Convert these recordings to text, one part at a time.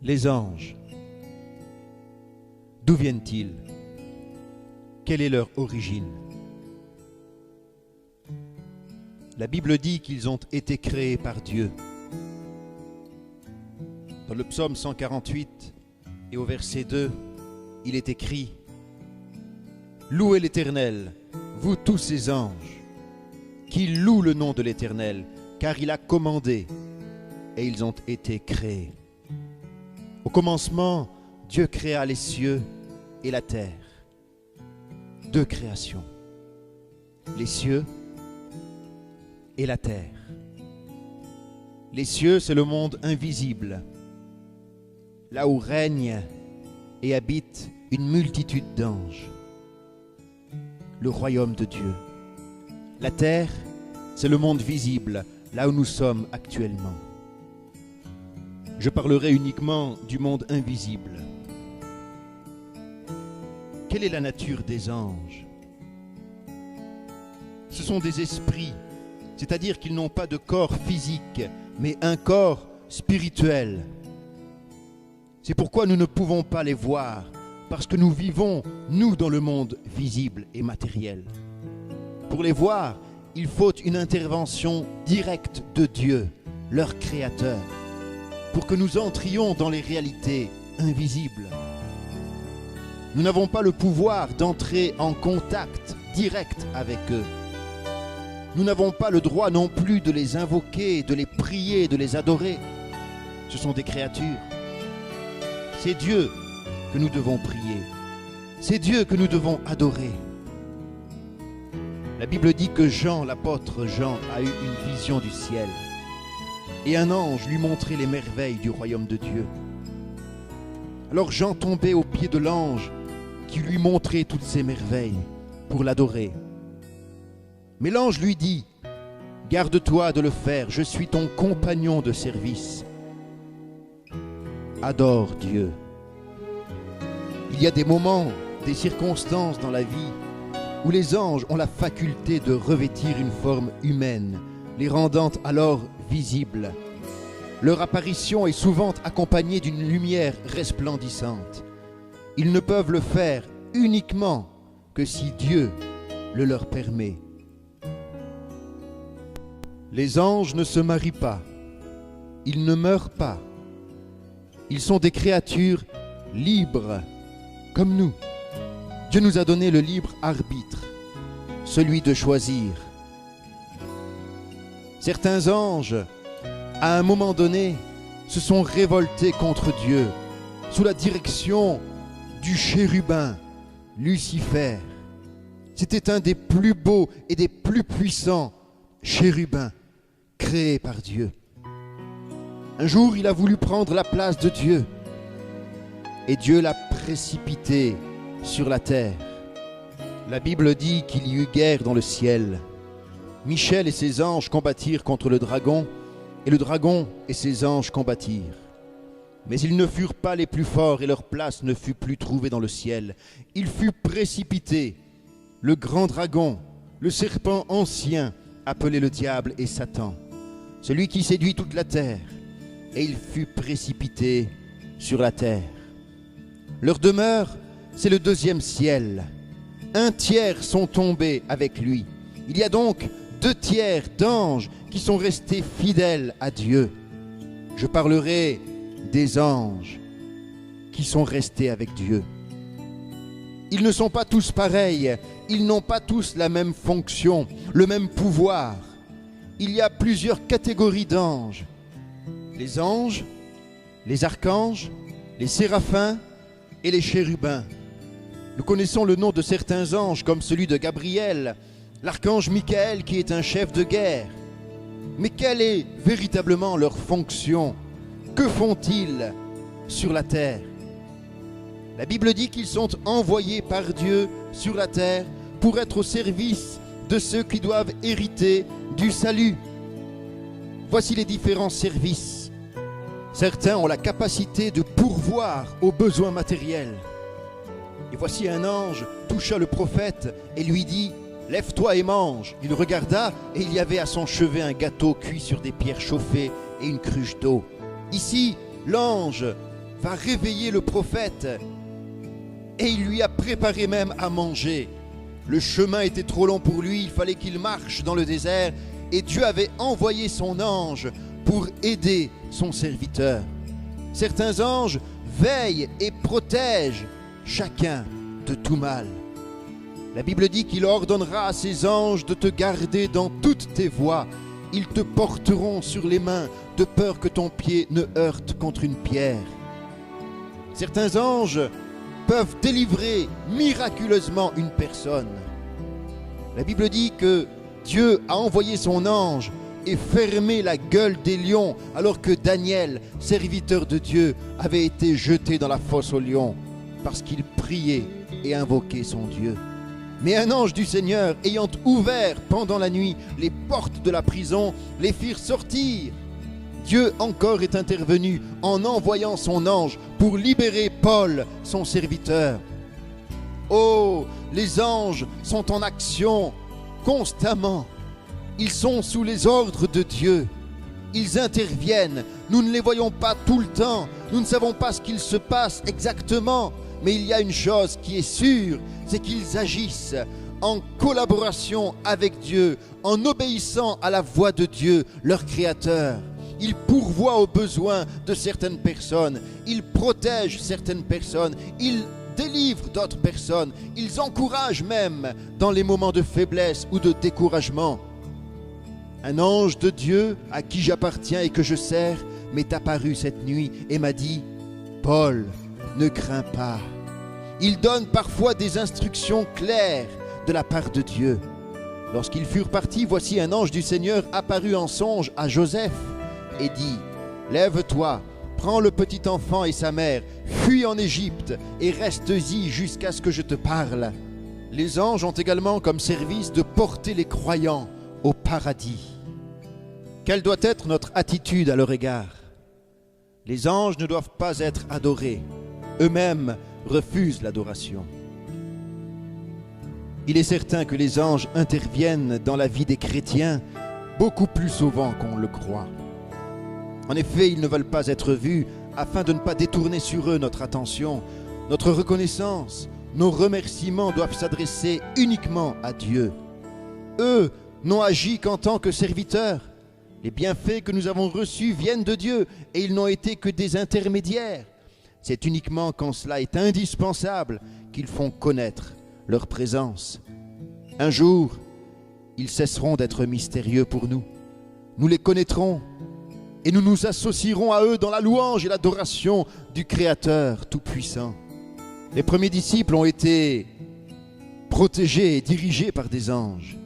Les anges, d'où viennent-ils? Quelle est leur origine? La Bible dit qu'ils ont été créés par Dieu. Dans le psaume 148 et au verset 2, il est écrit « Louez l'Éternel, vous tous ses anges, qui louent le nom de l'Éternel, car il a commandé et ils ont été créés. » Au commencement, Dieu créa les cieux et la terre. Deux créations, les cieux et la terre. Les cieux, c'est le monde invisible, là où règne et habite une multitude d'anges, le royaume de Dieu. La terre, c'est le monde visible, là où nous sommes actuellement. Je parlerai uniquement du monde invisible. Quelle est la nature des anges? Ce sont des esprits, c'est-à-dire qu'ils n'ont pas de corps physique, mais un corps spirituel. C'est pourquoi nous ne pouvons pas les voir, parce que nous vivons, nous, dans le monde visible et matériel. Pour les voir, il faut une intervention directe de Dieu, leur Créateur, pour que nous entrions dans les réalités invisibles. Nous n'avons pas le pouvoir d'entrer en contact direct avec eux. Nous n'avons pas le droit non plus de les invoquer, de les prier, de les adorer. Ce sont des créatures. C'est Dieu que nous devons prier. C'est Dieu que nous devons adorer. La Bible dit que Jean, l'apôtre Jean, a eu une vision du ciel. Et un ange lui montrait les merveilles du royaume de Dieu. Alors Jean tombait aux pieds de l'ange qui lui montrait toutes ces merveilles pour l'adorer. Mais l'ange lui dit, « Garde-toi de le faire, je suis ton compagnon de service. Adore Dieu. » Il y a des moments, des circonstances dans la vie où les anges ont la faculté de revêtir une forme humaine, les rendant alors visibles. Leur apparition est souvent accompagnée d'une lumière resplendissante. Ils ne peuvent le faire uniquement que si Dieu le leur permet. Les anges ne se marient pas, ils ne meurent pas. Ils sont des créatures libres, comme nous. Dieu nous a donné le libre arbitre, celui de choisir. Certains anges, à un moment donné, se sont révoltés contre Dieu, sous la direction du chérubin, Lucifer. C'était un des plus beaux et des plus puissants chérubins créés par Dieu. Un jour, il a voulu prendre la place de Dieu, et Dieu l'a précipité sur la terre. La Bible dit qu'il y eut guerre dans le ciel. Michel et ses anges combattirent contre le dragon, et le dragon et ses anges combattirent. Mais ils ne furent pas les plus forts, et leur place ne fut plus trouvée dans le ciel. Il fut précipité, le grand dragon, le serpent ancien, appelé le diable et Satan, celui qui séduit toute la terre, et il fut précipité sur la terre. Leur demeure, c'est le deuxième ciel. Un tiers sont tombés avec lui. Il y a donc 2 tiers d'anges qui sont restés fidèles à Dieu. Je parlerai des anges qui sont restés avec Dieu. Ils ne sont pas tous pareils, ils n'ont pas tous la même fonction, le même pouvoir. Il y a plusieurs catégories d'anges. Les anges, les archanges, les séraphins et les chérubins. Nous connaissons le nom de certains anges comme celui de Gabriel, l'archange Michael qui est un chef de guerre. Mais quelle est véritablement leur fonction? Que font-ils sur la terre? La Bible dit qu'ils sont envoyés par Dieu sur la terre pour être au service de ceux qui doivent hériter du salut. Voici les différents services. Certains ont la capacité de pourvoir aux besoins matériels. Et voici un ange toucha le prophète et lui dit « Lève-toi et mange ». Il regarda et il y avait à son chevet un gâteau cuit sur des pierres chauffées et une cruche d'eau. Ici, l'ange va réveiller le prophète et il lui a préparé même à manger. Le chemin était trop long pour lui, il fallait qu'il marche dans le désert et Dieu avait envoyé son ange pour aider son serviteur. Certains anges veillent et protègent chacun de tout mal. La Bible dit qu'il ordonnera à ses anges de te garder dans toutes tes voies. Ils te porteront sur les mains de peur que ton pied ne heurte contre une pierre. Certains anges peuvent délivrer miraculeusement une personne. La Bible dit que Dieu a envoyé son ange et fermé la gueule des lions alors que Daniel, serviteur de Dieu, avait été jeté dans la fosse aux lions parce qu'il priait et invoquait son Dieu. Mais un ange du Seigneur, ayant ouvert pendant la nuit les portes de la prison, les firent sortir. Dieu encore est intervenu en envoyant son ange pour libérer Paul, son serviteur. Oh, les anges sont en action constamment. Ils sont sous les ordres de Dieu. Ils interviennent. Nous ne les voyons pas tout le temps. Nous ne savons pas ce qu'il se passe exactement. Mais il y a une chose qui est sûre, c'est qu'ils agissent en collaboration avec Dieu, en obéissant à la voix de Dieu, leur Créateur. Ils pourvoient aux besoins de certaines personnes, ils protègent certaines personnes, ils délivrent d'autres personnes, ils encouragent même dans les moments de faiblesse ou de découragement. Un ange de Dieu à qui j'appartiens et que je sers m'est apparu cette nuit et m'a dit « Paul, ne crains pas ». Il donne parfois des instructions claires de la part de Dieu. Lorsqu'ils furent partis, voici un ange du Seigneur apparut en songe à Joseph et dit « Lève-toi, prends le petit enfant et sa mère, fuis en Égypte et reste-y jusqu'à ce que je te parle. » Les anges ont également comme service de porter les croyants au paradis. Quelle doit être notre attitude à leur égard? Les anges ne doivent pas être adorés. Eux-mêmes refusent l'adoration. Il est certain que les anges interviennent dans la vie des chrétiens beaucoup plus souvent qu'on le croit. En effet, ils ne veulent pas être vus afin de ne pas détourner sur eux notre attention. Notre reconnaissance, nos remerciements doivent s'adresser uniquement à Dieu. Eux n'ont agi qu'en tant que serviteurs. Les bienfaits que nous avons reçus viennent de Dieu et ils n'ont été que des intermédiaires. C'est uniquement quand cela est indispensable qu'ils font connaître leur présence. Un jour, ils cesseront d'être mystérieux pour nous. Nous les connaîtrons et nous nous associerons à eux dans la louange et l'adoration du Créateur Tout-Puissant. Les premiers disciples ont été protégés et dirigés par des anges.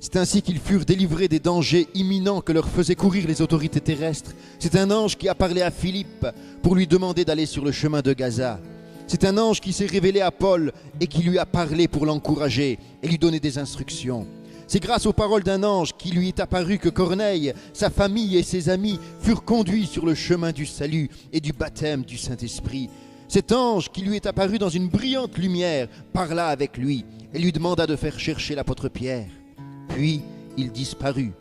C'est ainsi qu'ils furent délivrés des dangers imminents que leur faisaient courir les autorités terrestres. C'est un ange qui a parlé à Philippe pour lui demander d'aller sur le chemin de Gaza. C'est un ange qui s'est révélé à Paul et qui lui a parlé pour l'encourager et lui donner des instructions. C'est grâce aux paroles d'un ange qui lui est apparu que Corneille, sa famille et ses amis furent conduits sur le chemin du salut et du baptême du Saint-Esprit. Cet ange qui lui est apparu dans une brillante lumière parla avec lui et lui demanda de faire chercher l'apôtre Pierre. Puis il disparut.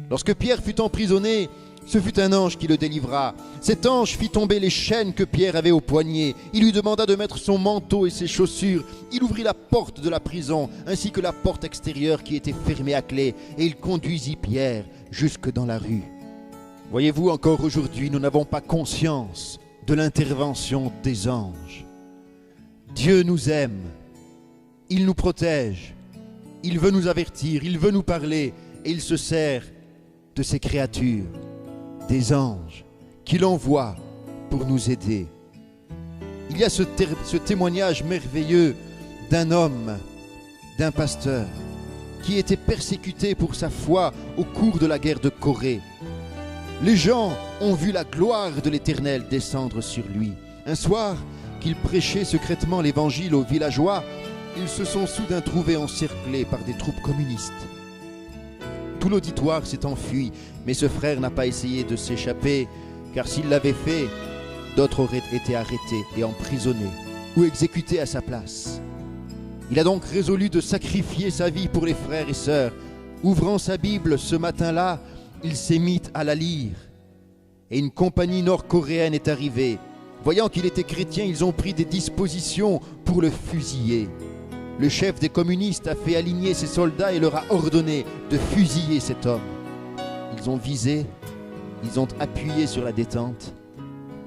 Lorsque Pierre fut emprisonné, ce fut un ange qui le délivra. Cet ange fit tomber les chaînes que Pierre avait au poignet. Il lui demanda de mettre son manteau et ses chaussures. Il ouvrit la porte de la prison, ainsi que la porte extérieure qui était fermée à clé, et il conduisit Pierre jusque dans la rue. Voyez-vous, encore aujourd'hui, nous n'avons pas conscience de l'intervention des anges. Dieu nous aime, il nous protège. Il veut nous avertir, il veut nous parler et il se sert de ses créatures, des anges, qu'il envoie pour nous aider. Il y a ce témoignage merveilleux d'un homme, d'un pasteur, qui était persécuté pour sa foi au cours de la guerre de Corée. Les gens ont vu la gloire de l'Éternel descendre sur lui. Un soir, qu'il prêchait secrètement l'évangile aux villageois, ils se sont soudain trouvés encerclés par des troupes communistes. Tout l'auditoire s'est enfui, mais ce frère n'a pas essayé de s'échapper, car s'il l'avait fait, d'autres auraient été arrêtés et emprisonnés ou exécutés à sa place. Il a donc résolu de sacrifier sa vie pour les frères et sœurs. Ouvrant sa Bible ce matin-là, il s'est mis à la lire. et une compagnie nord-coréenne est arrivée. Voyant qu'il était chrétien, ils ont pris des dispositions pour le fusiller. Le chef des communistes a fait aligner ses soldats et leur a ordonné de fusiller cet homme. Ils ont visé, ils ont appuyé sur la détente.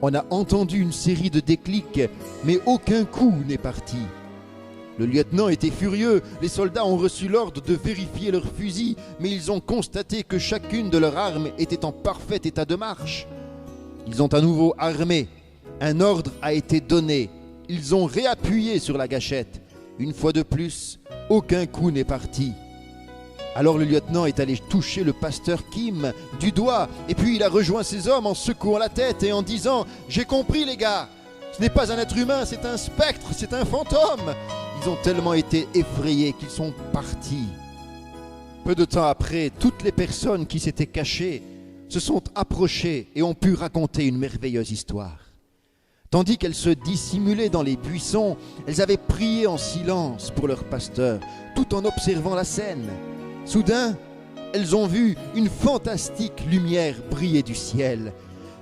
On a entendu une série de déclics, mais aucun coup n'est parti. Le lieutenant était furieux, les soldats ont reçu l'ordre de vérifier leurs fusils, mais ils ont constaté que chacune de leurs armes était en parfait état de marche. Ils ont à nouveau armé, un ordre a été donné, ils ont réappuyé sur la gâchette. Une fois de plus, aucun coup n'est parti. Alors le lieutenant est allé toucher le pasteur Kim du doigt, et puis il a rejoint ses hommes en secouant la tête et en disant « J'ai compris les gars, ce n'est pas un être humain, c'est un spectre, c'est un fantôme !» Ils ont tellement été effrayés qu'ils sont partis. Peu de temps après, toutes les personnes qui s'étaient cachées se sont approchées et ont pu raconter une merveilleuse histoire. Tandis qu'elles se dissimulaient dans les buissons, elles avaient prié en silence pour leur pasteur, tout en observant la scène. Soudain, elles ont vu une fantastique lumière briller du ciel.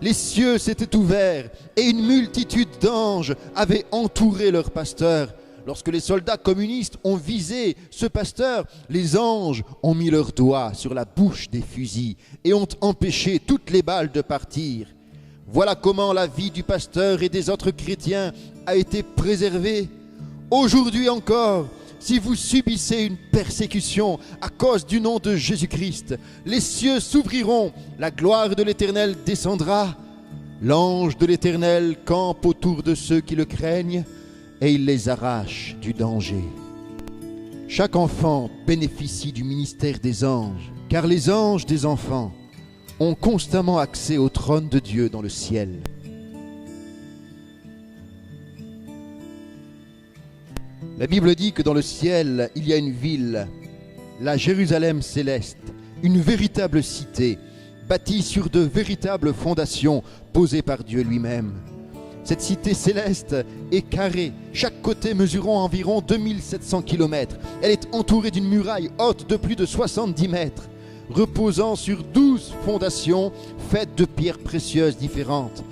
Les cieux s'étaient ouverts et une multitude d'anges avait entouré leur pasteur. Lorsque les soldats communistes ont visé ce pasteur, les anges ont mis leurs doigts sur la bouche des fusils et ont empêché toutes les balles de partir. Voilà comment la vie du pasteur et des autres chrétiens a été préservée. Aujourd'hui encore, si vous subissez une persécution à cause du nom de Jésus-Christ, les cieux s'ouvriront, la gloire de l'Éternel descendra, l'ange de l'Éternel campe autour de ceux qui le craignent et il les arrache du danger. Chaque enfant bénéficie du ministère des anges, car les anges des enfants ont constamment accès au trône de Dieu dans le ciel. La Bible dit que dans le ciel, il y a une ville, la Jérusalem céleste, une véritable cité, bâtie sur de véritables fondations posées par Dieu lui-même. Cette cité céleste est carrée, chaque côté mesurant environ 2700 km. Elle est entourée d'une muraille haute de plus de 70 mètres, reposant sur 12 fondations faites de pierres précieuses différentes,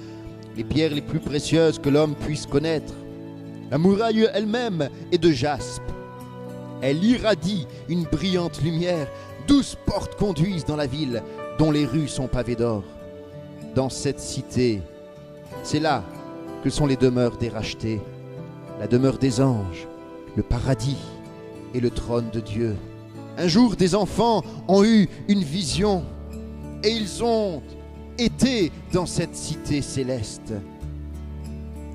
les pierres les plus précieuses que l'homme puisse connaître. La muraille elle-même est de jaspe. Elle irradie une brillante lumière. 12 portes conduisent dans la ville, dont les rues sont pavées d'or. Dans cette cité, c'est là que sont les demeures des rachetés, la demeure des anges, le paradis et le trône de Dieu. Un jour, des enfants ont eu une vision et ils ont été dans cette cité céleste.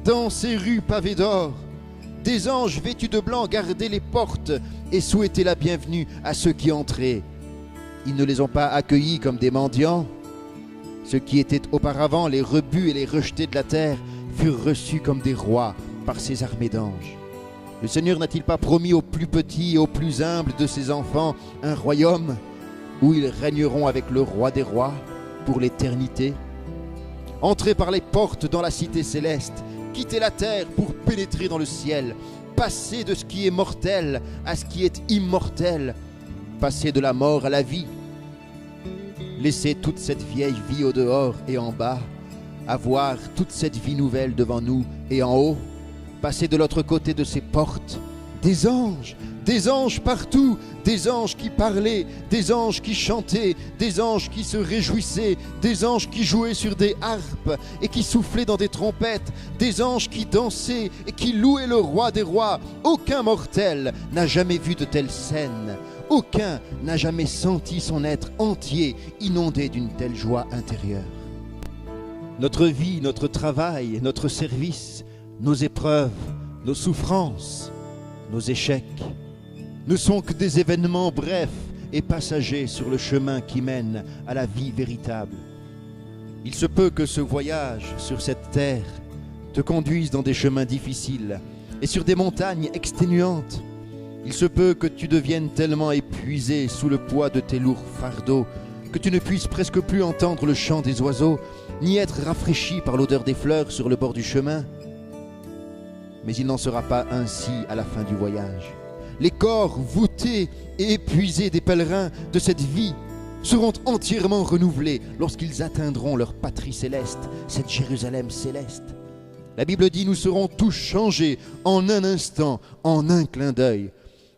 Dans ces rues pavées d'or, des anges vêtus de blanc gardaient les portes et souhaitaient la bienvenue à ceux qui entraient. Ils ne les ont pas accueillis comme des mendiants. Ceux qui étaient auparavant les rebuts et les rejetés de la terre furent reçus comme des rois par ces armées d'anges. Le Seigneur n'a-t-il pas promis aux plus petits et aux plus humbles de ses enfants un royaume où ils régneront avec le roi des rois pour l'éternité? Entrez par les portes dans la cité céleste, quittez la terre pour pénétrer dans le ciel, passez de ce qui est mortel à ce qui est immortel, passez de la mort à la vie. Laissez toute cette vieille vie au dehors et en bas, avoir toute cette vie nouvelle devant nous et en haut, passer de l'autre côté de ces portes, des anges partout, des anges qui parlaient, des anges qui chantaient, des anges qui se réjouissaient, des anges qui jouaient sur des harpes et qui soufflaient dans des trompettes, des anges qui dansaient et qui louaient le roi des rois. Aucun mortel n'a jamais vu de telle scène. Aucun n'a jamais senti son être entier inondé d'une telle joie intérieure. Notre vie, notre travail, notre service, nos épreuves, nos souffrances, nos échecs ne sont que des événements brefs et passagers sur le chemin qui mène à la vie véritable. Il se peut que ce voyage sur cette terre te conduise dans des chemins difficiles et sur des montagnes exténuantes. Il se peut que tu deviennes tellement épuisé sous le poids de tes lourds fardeaux que tu ne puisses presque plus entendre le chant des oiseaux, ni être rafraîchi par l'odeur des fleurs sur le bord du chemin. Mais il n'en sera pas ainsi à la fin du voyage. Les corps voûtés et épuisés des pèlerins de cette vie seront entièrement renouvelés lorsqu'ils atteindront leur patrie céleste, cette Jérusalem céleste. La Bible dit, nous serons tous changés en un instant, en un clin d'œil,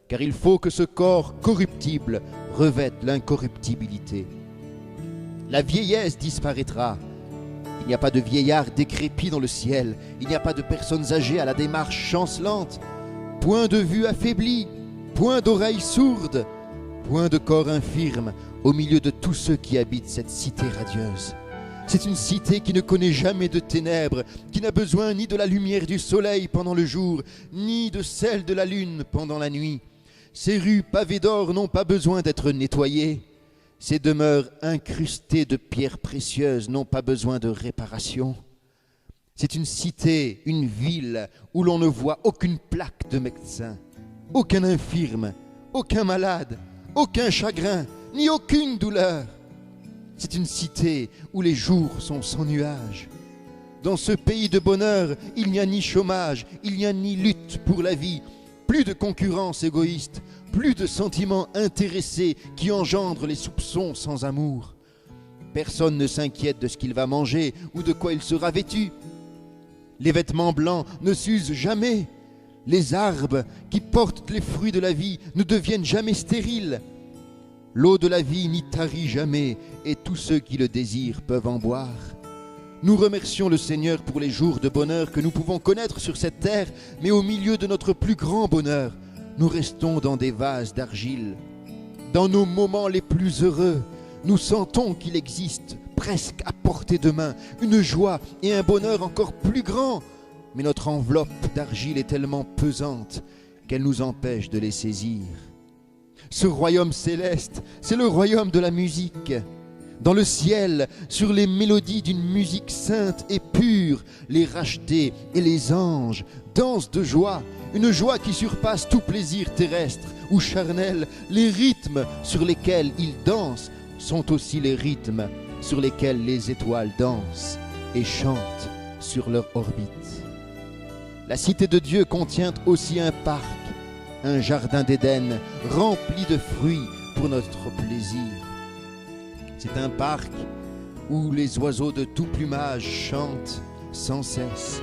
car il faut que ce corps corruptible revête l'incorruptibilité. La vieillesse disparaîtra. Il n'y a pas de vieillards décrépits dans le ciel, il n'y a pas de personnes âgées à la démarche chancelante, point de vue affaibli, point d'oreilles sourdes, point de corps infirme au milieu de tous ceux qui habitent cette cité radieuse. C'est une cité qui ne connaît jamais de ténèbres, qui n'a besoin ni de la lumière du soleil pendant le jour, ni de celle de la lune pendant la nuit. Ces rues pavées d'or n'ont pas besoin d'être nettoyées. Ces demeures incrustées de pierres précieuses n'ont pas besoin de réparation. C'est une cité, une ville où l'on ne voit aucune plaque de médecin, aucun infirme, aucun malade, aucun chagrin, ni aucune douleur. C'est une cité où les jours sont sans nuages. Dans ce pays de bonheur, il n'y a ni chômage, il n'y a ni lutte pour la vie, plus de concurrence égoïste, plus de sentiments intéressés qui engendrent les soupçons sans amour. Personne ne s'inquiète de ce qu'il va manger ou de quoi il sera vêtu. Les vêtements blancs ne s'usent jamais. Les arbres qui portent les fruits de la vie ne deviennent jamais stériles. L'eau de la vie n'y tarit jamais, et tous ceux qui le désirent peuvent en boire. Nous remercions le Seigneur pour les jours de bonheur que nous pouvons connaître sur cette terre, mais au milieu de notre plus grand bonheur, nous restons dans des vases d'argile. Dans nos moments les plus heureux, nous sentons qu'il existe, presque à portée de main, une joie et un bonheur encore plus grands, mais notre enveloppe d'argile est tellement pesante qu'elle nous empêche de les saisir. Ce royaume céleste, c'est le royaume de la musique. Dans le ciel, sur les mélodies d'une musique sainte et pure, les rachetés et les anges dansent de joie, une joie qui surpasse tout plaisir terrestre ou charnel. Les rythmes sur lesquels ils dansent sont aussi les rythmes sur lesquels les étoiles dansent et chantent sur leur orbite. La cité de Dieu contient aussi un parc, un jardin d'Éden rempli de fruits pour notre plaisir. C'est un parc où les oiseaux de tout plumage chantent sans cesse.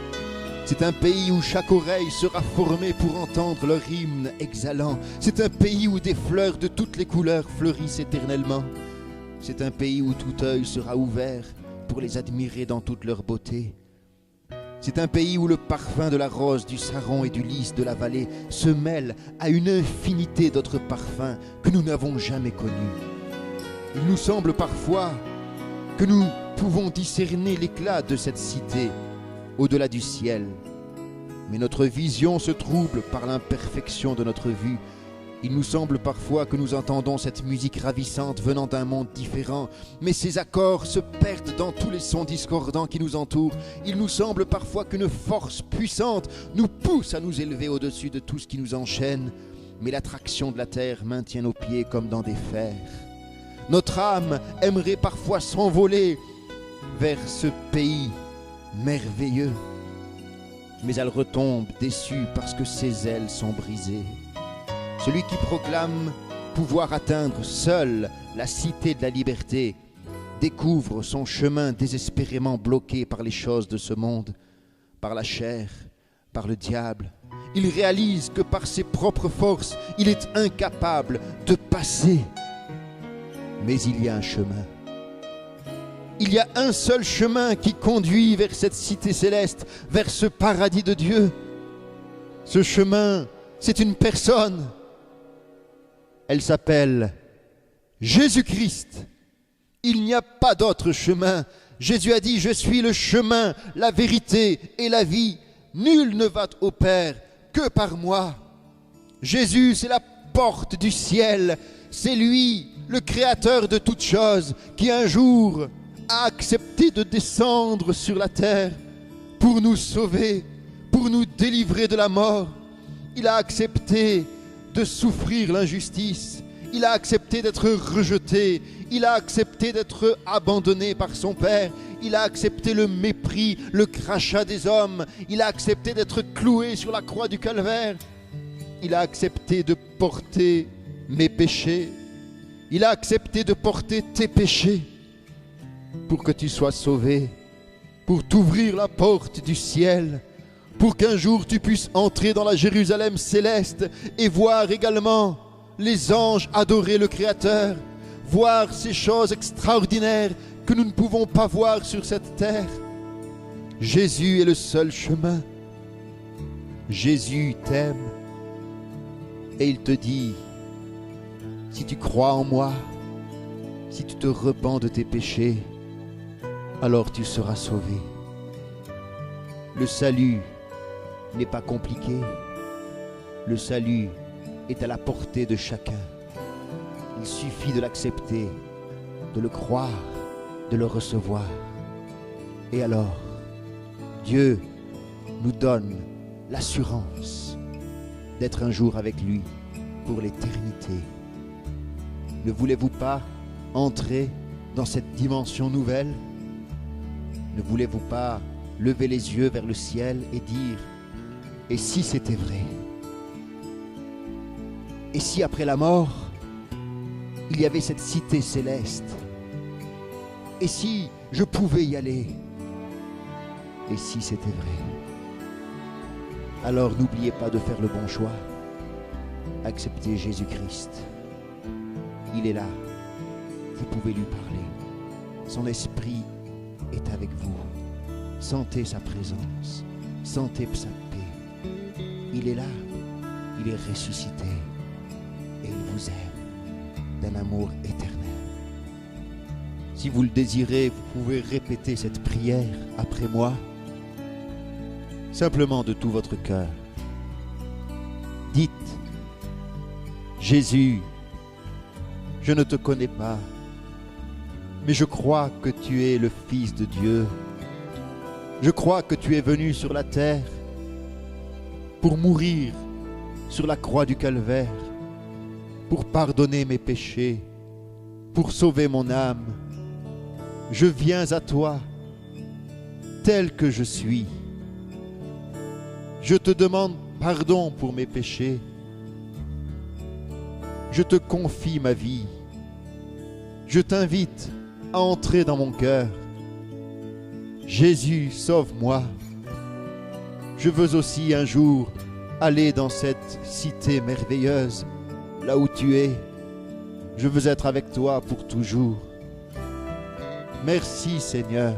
C'est un pays où chaque oreille sera formée pour entendre leur hymne exhalant. C'est un pays où des fleurs de toutes les couleurs fleurissent éternellement. C'est un pays où tout œil sera ouvert pour les admirer dans toute leur beauté. C'est un pays où le parfum de la rose, du saron et du lys de la vallée se mêle à une infinité d'autres parfums que nous n'avons jamais connus. Il nous semble parfois que nous pouvons discerner l'éclat de cette cité au-delà du ciel. Mais notre vision se trouble par l'imperfection de notre vue. Il nous semble parfois que nous entendons cette musique ravissante venant d'un monde différent, mais ces accords se perdent dans tous les sons discordants qui nous entourent. Il nous semble parfois qu'une force puissante nous pousse à nous élever au-dessus de tout ce qui nous enchaîne, mais l'attraction de la terre maintient nos pieds comme dans des fers. Notre âme aimerait parfois s'envoler vers ce pays merveilleux, mais elle retombe déçue parce que ses ailes sont brisées. Celui qui proclame pouvoir atteindre seul la cité de la liberté découvre son chemin désespérément bloqué par les choses de ce monde, par la chair, par le diable. Il réalise que par ses propres forces, il est incapable de passer. Mais il y a un chemin. Il y a un seul chemin qui conduit vers cette cité céleste, vers ce paradis de Dieu. Ce chemin, c'est une personne. Elle s'appelle Jésus-Christ. Il n'y a pas d'autre chemin. Jésus a dit, je suis le chemin, la vérité et la vie. Nul ne va au Père que par moi. Jésus, c'est la porte du ciel. C'est lui, le créateur de toutes choses, qui un jour a accepté de descendre sur la terre pour nous sauver, pour nous délivrer de la mort. Il a accepté de souffrir l'injustice. Il a accepté d'être rejeté. Il a accepté d'être abandonné par son Père. Il a accepté le mépris, le crachat des hommes. Il a accepté d'être cloué sur la croix du calvaire. Il a accepté de porter mes péchés. Il a accepté de porter tes péchés pour que tu sois sauvé, pour t'ouvrir la porte du ciel, pour qu'un jour tu puisses entrer dans la Jérusalem céleste et voir également les anges adorer le Créateur, voir ces choses extraordinaires que nous ne pouvons pas voir sur cette terre. Jésus est le seul chemin. Jésus t'aime et il te dit, si tu crois en moi, si tu te repens de tes péchés, alors tu seras sauvé. Le salut n'est pas compliqué. Le salut est à la portée de chacun. Il suffit de l'accepter, de le croire, de le recevoir. Et alors, Dieu nous donne l'assurance d'être un jour avec lui pour l'éternité. Ne voulez-vous pas entrer dans cette dimension nouvelle? Ne voulez-vous pas lever les yeux vers le ciel et dire, et si c'était vrai? Et si après la mort, il y avait cette cité céleste? Et si je pouvais y aller? Et si c'était vrai? Alors n'oubliez pas de faire le bon choix. Acceptez Jésus-Christ. Il est là. Vous pouvez lui parler. Son esprit est avec vous. Sentez sa présence. Sentez sa paix. Il est là. Il est ressuscité. Et il vous aime d'un amour éternel. Si vous le désirez, vous pouvez répéter cette prière après moi. Simplement de tout votre cœur. Dites, Jésus, je ne te connais pas, mais je crois que tu es le Fils de Dieu. Je crois que tu es venu sur la terre pour mourir sur la croix du Calvaire, pour pardonner mes péchés, pour sauver mon âme. Je viens à toi, tel que je suis. Je te demande pardon pour mes péchés. Je te confie ma vie. Je t'invite à entrer dans mon cœur. Jésus, sauve-moi. Je veux aussi un jour aller dans cette cité merveilleuse, là où tu es. Je veux être avec toi pour toujours. Merci Seigneur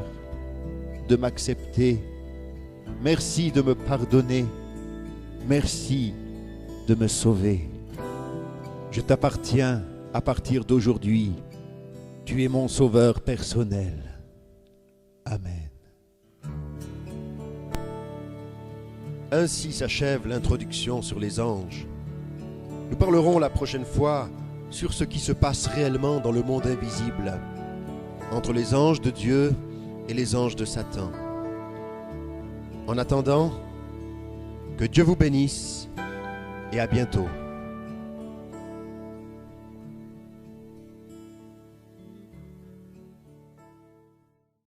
de m'accepter. Merci de me pardonner. Merci de me sauver. Je t'appartiens à partir d'aujourd'hui. Tu es mon sauveur personnel. Amen. Ainsi s'achève l'introduction sur les anges. Nous parlerons la prochaine fois sur ce qui se passe réellement dans le monde invisible, entre les anges de Dieu et les anges de Satan. En attendant, que Dieu vous bénisse et à bientôt.